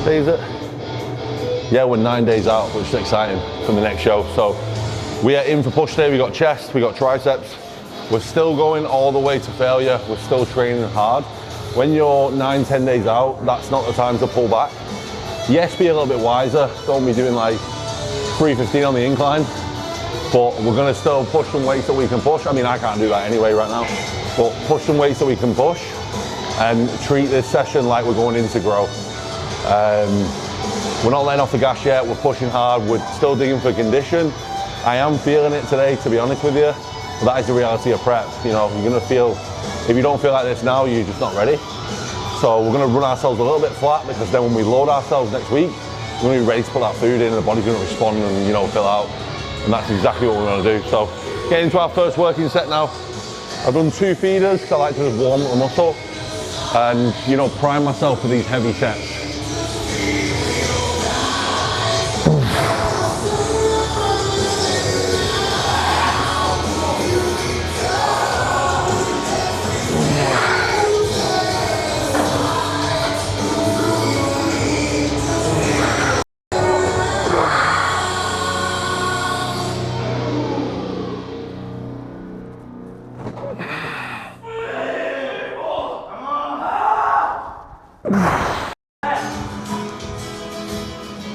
day is it? Yeah, we're 9 days out, which is exciting for the next show. So we are in for push day. We got chest, we got triceps. We're still going all the way to failure. We're still training hard. When you're 9-10 days out, that's not the time to pull back. Yes, be a little bit wiser. Don't be doing like 315 on the incline, but we're gonna still push some weights that we can push. I mean, I can't do that anyway right now, but push some weights that we can push and treat this session like we're going in to grow. We're not letting off the gas yet. We're pushing hard. We're still digging for condition. I am feeling it today, to be honest with you. But that is the reality of prep. You know, you're gonna feel, if you don't feel like this now, you're just not ready. So we're gonna run ourselves a little bit flat, because then when we load ourselves next week, we're gonna be ready to put that food in and the body's gonna respond and, you know, fill out. And that's exactly what we're gonna do. So getting into our first working set now. I've done 2 feeders, because I like to just warm up the muscle and, you know, prime myself for these heavy sets.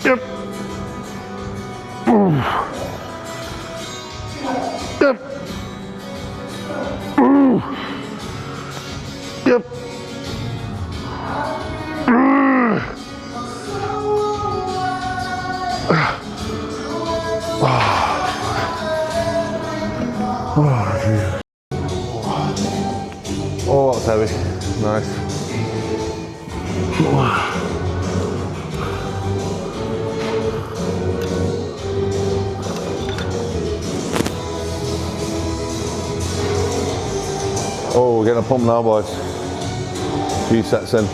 Yep. Yep. Yep. Oh, that's heavy. Nice. Oh, we're getting a pump now, boys. Few sets in.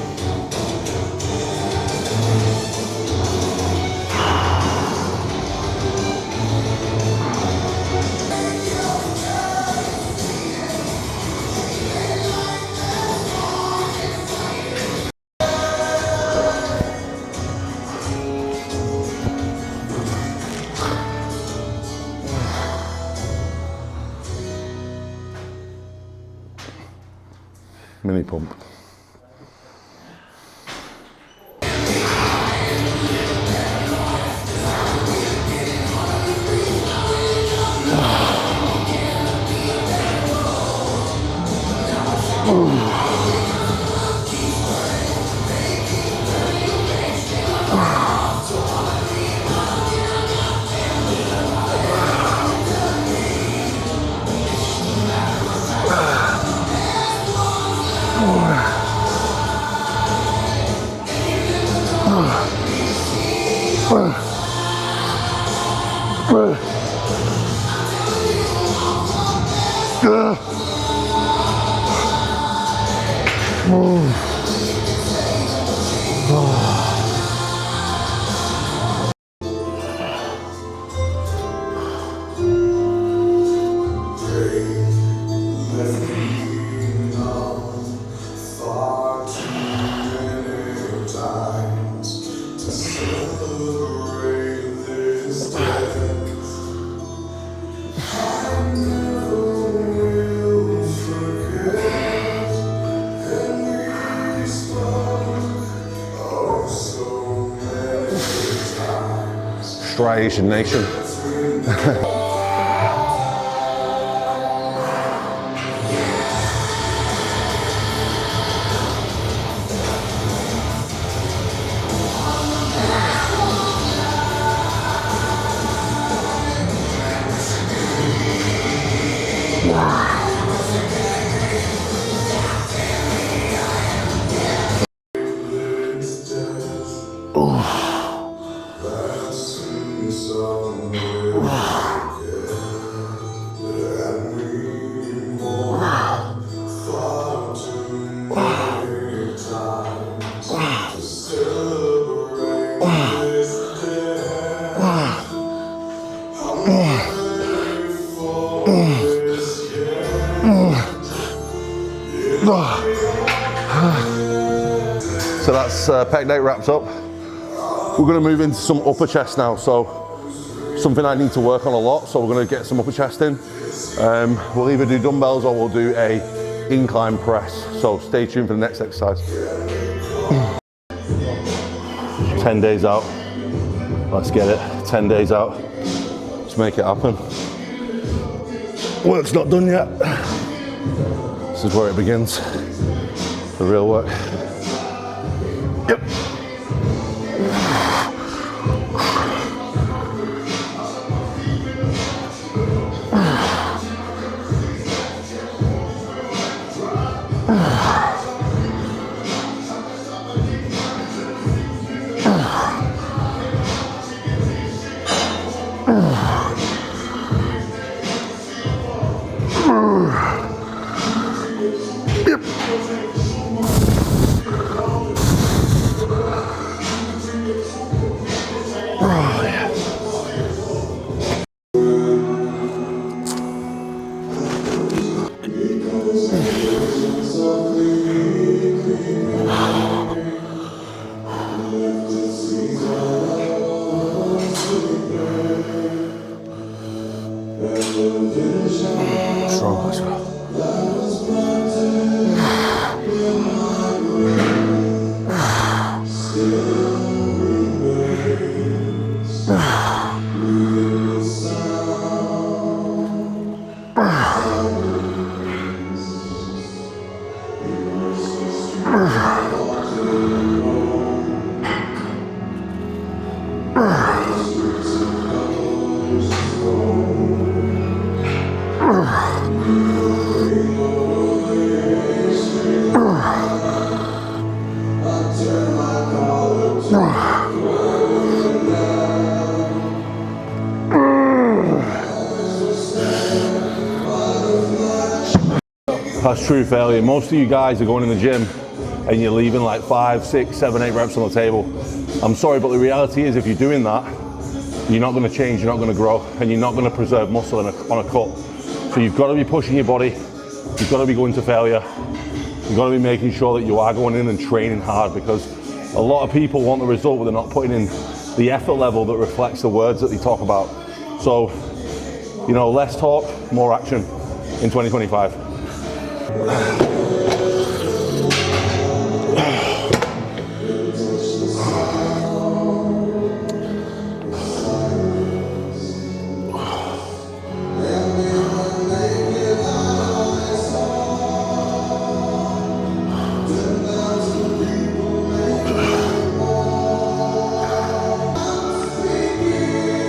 Mini pump. Striation Nation. So that's pec day wrapped up. We're gonna move into some upper chest now. So something I need to work on a lot. So we're gonna get some upper chest in. We'll either do dumbbells or we'll do a incline press. So stay tuned for the next exercise. 10 days out. Let's get it. 10 days out. Let's make it happen. Work's not done yet. This is where it begins. The real work. Yep. Strong, let's go. That's true failure. Most of you guys are going in the gym and you're leaving like 5, 6, 7, 8 reps on the table. I'm sorry, but the reality is if you're doing that, you're not going to change, you're not going to grow, and you're not going to preserve muscle on a cut. So you've got to be pushing your body, you've got to be going to failure, you've got to be making sure that you are going in and training hard, because a lot of people want the result but they're not putting in the effort level that reflects the words that they talk about. So, you know, less talk, more action in 2025.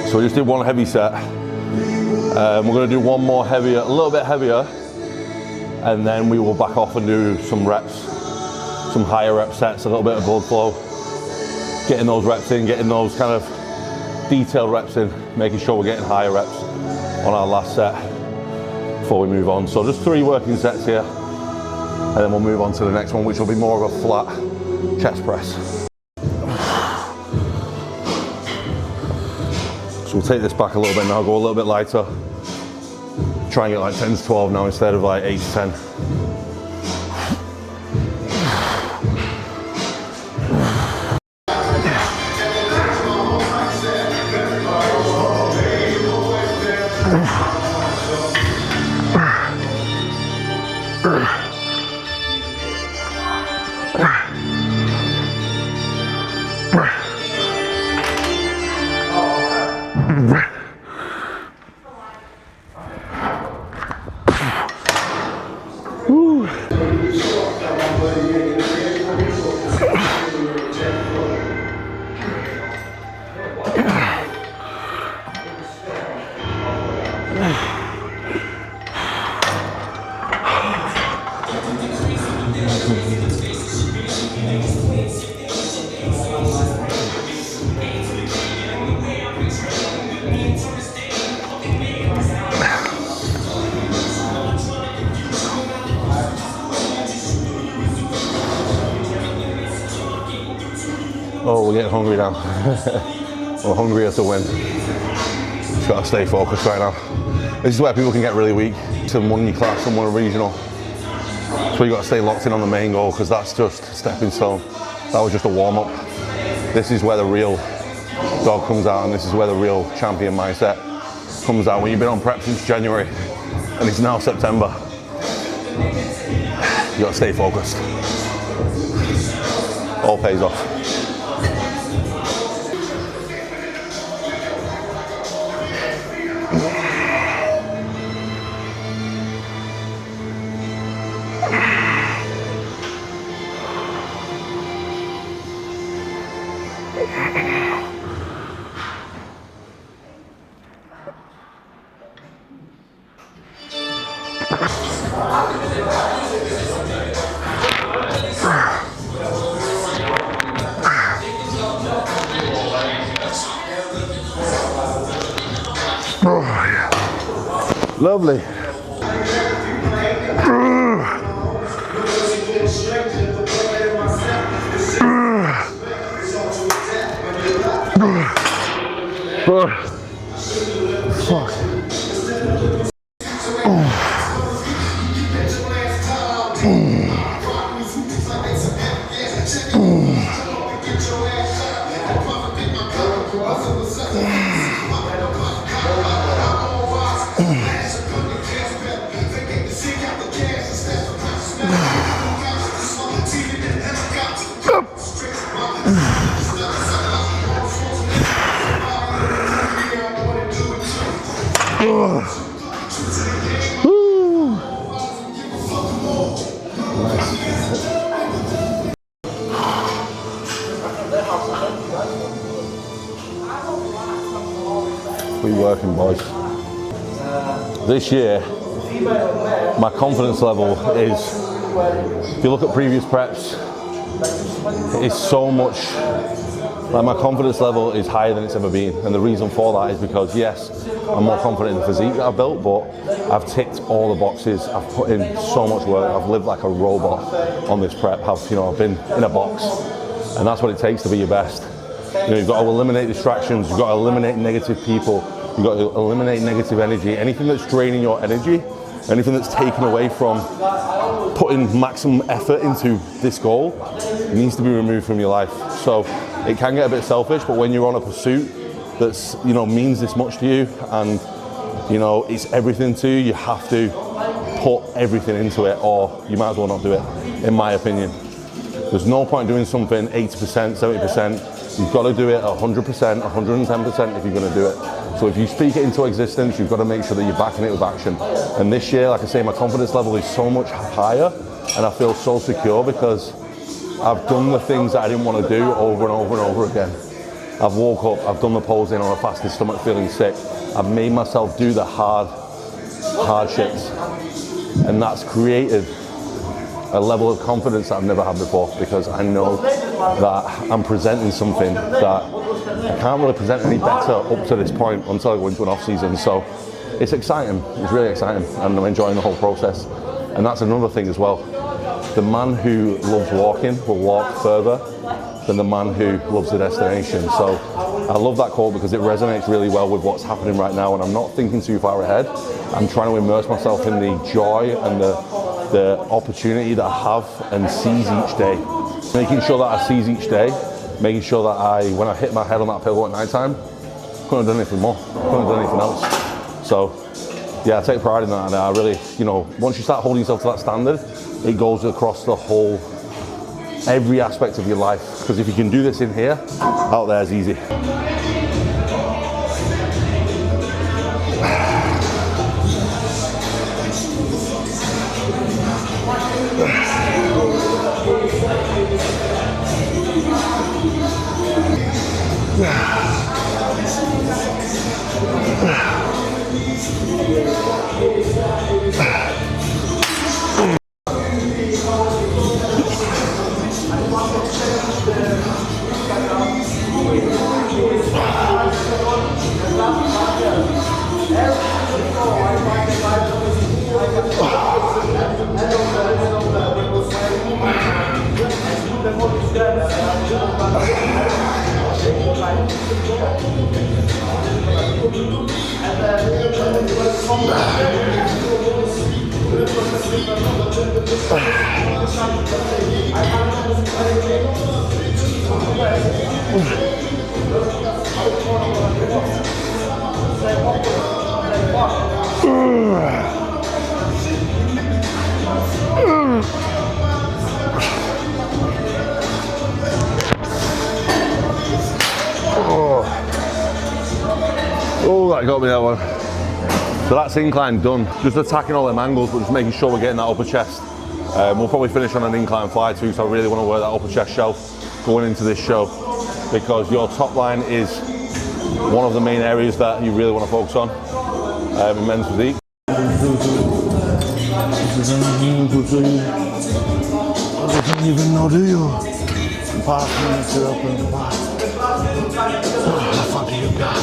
So we just did one heavy set. We're going to do one more heavier, a little bit heavier, and then we will back off and do some reps, some higher rep sets, a little bit of blood flow, getting those reps in, getting those kind of detailed reps in, making sure we're getting higher reps on our last set before we move on. So just 3 working sets here, and then we'll move on to the next one, which will be more of a flat chest press. So we'll take this back a little bit now, go a little bit lighter. Try and get like 10 to 12 now instead of like 8 to 10. Oh, we're getting hungry now. We're hungrier to win. Just gotta stay focused right now. This is where people can get really weak. Someone in your class, someone regional. So you gotta stay locked in on the main goal, because that's just a stepping stone. That was just a warm up. This is where the real dog comes out, and this is where the real champion mindset comes out. When you've been on prep since January and it's now September, you gotta stay focused. All pays off. Oh, yeah. Lovely. Fuck. We working, boys. This year, my confidence level is, if you look at previous preps, it's so much, like my confidence level is higher than it's ever been. And the reason for that is because, yes, I'm more confident in the physique that I've built, but I've ticked all the boxes. I've put in so much work. I've lived like a robot on this prep. I've been in a box, and that's what it takes to be your best. You've got to eliminate distractions. You've got to eliminate negative people. You've got to eliminate negative energy. Anything that's draining your energy, anything that's taken away from putting maximum effort into this goal, needs to be removed from your life. So it can get a bit selfish, but when you're on a pursuit that's, means this much to you, and, it's everything to you, you have to put everything into it, or you might as well not do it, in my opinion. There's no point doing something 80%, 70%. You've got to do it 100%, 110% if you're going to do it. So if you speak it into existence, you've got to make sure that you're backing it with action. And this year, like I say, my confidence level is so much higher, and I feel so secure because I've done the things that I didn't want to do over and over and over again. I've woke up, I've done the posing on a fasted stomach feeling sick. I've made myself do the hardships. And that's created a level of confidence that I've never had before, because I know that I'm presenting something that I can't really present any better up to this point until I go into an off season. So it's exciting, it's really exciting, and I'm enjoying the whole process. And that's another thing as well. The man who loves walking will walk further than the man who loves the destination. So I love that quote because it resonates really well with what's happening right now, and I'm not thinking too far ahead. I'm trying to immerse myself in the joy and the opportunity that I have and seize each day. Making sure that I seize each day, making sure that when I hit my head on that pillow at night time, couldn't have done anything more, couldn't have done anything else. So yeah, I take pride in that, and I really, once you start holding yourself to that standard, it goes across the whole, every aspect of your life. Because if you can do this in here, out there is easy. Oh, that got me that one. So that's incline done. Just attacking all them angles, but just making sure we're getting that upper chest. We'll probably finish on an incline fly too, so I really want to work that upper chest shelf going into this show, because your top line is one of the main areas that you really want to focus on in men's physique. I don't even know, do you? Pass me up and pass. What the fuck do you got?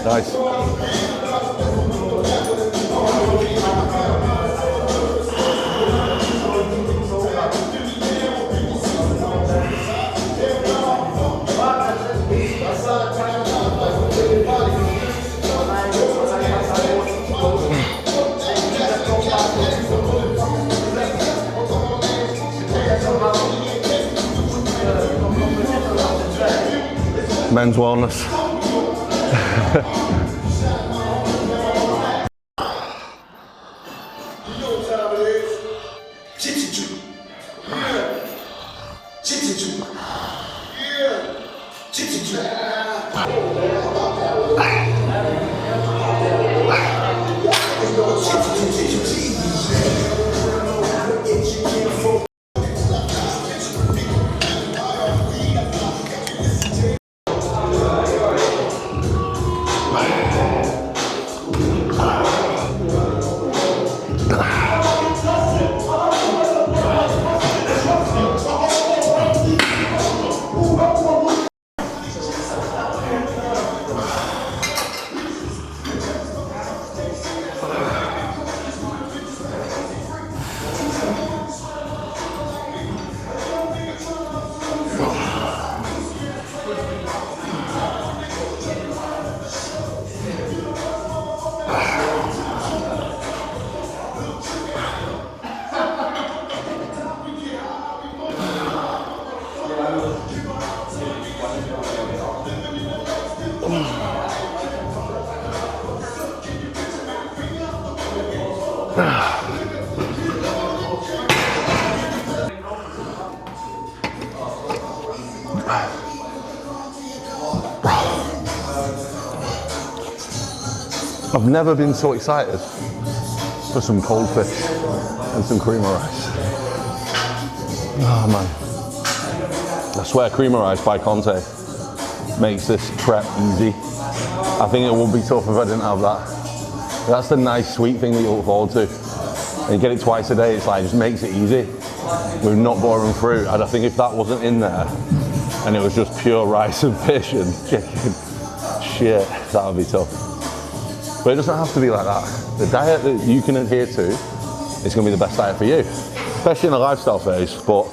Nice. Men's wellness. I've never been so excited for some cold fish and some cream of rice. Oh man. I swear cream of rice by Conte makes this prep easy. I think it would be tough if I didn't have that. That's the nice sweet thing that you look forward to. And you get it twice a day, it's like, it just makes it easy. With not boring fruit. And I think if that wasn't in there and it was just pure rice and fish and chicken, shit, that would be tough. But it doesn't have to be like that. The diet that you can adhere to is going to be the best diet for you, especially in a lifestyle phase. But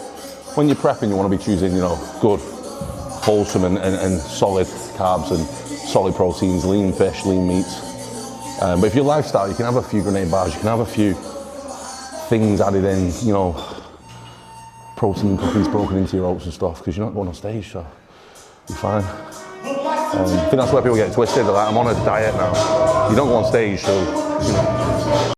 when you're prepping, you want to be choosing, you know, good, wholesome and solid carbs and solid proteins, lean fish, lean meats. But if you're lifestyle, you can have a few grenade bars, you can have a few things added in, you know, protein cookies broken into your oats and stuff, because you're not going on stage, so you're fine. I think that's where people get twisted. They're like, I'm on a diet now. You don't go on stage, so, you know.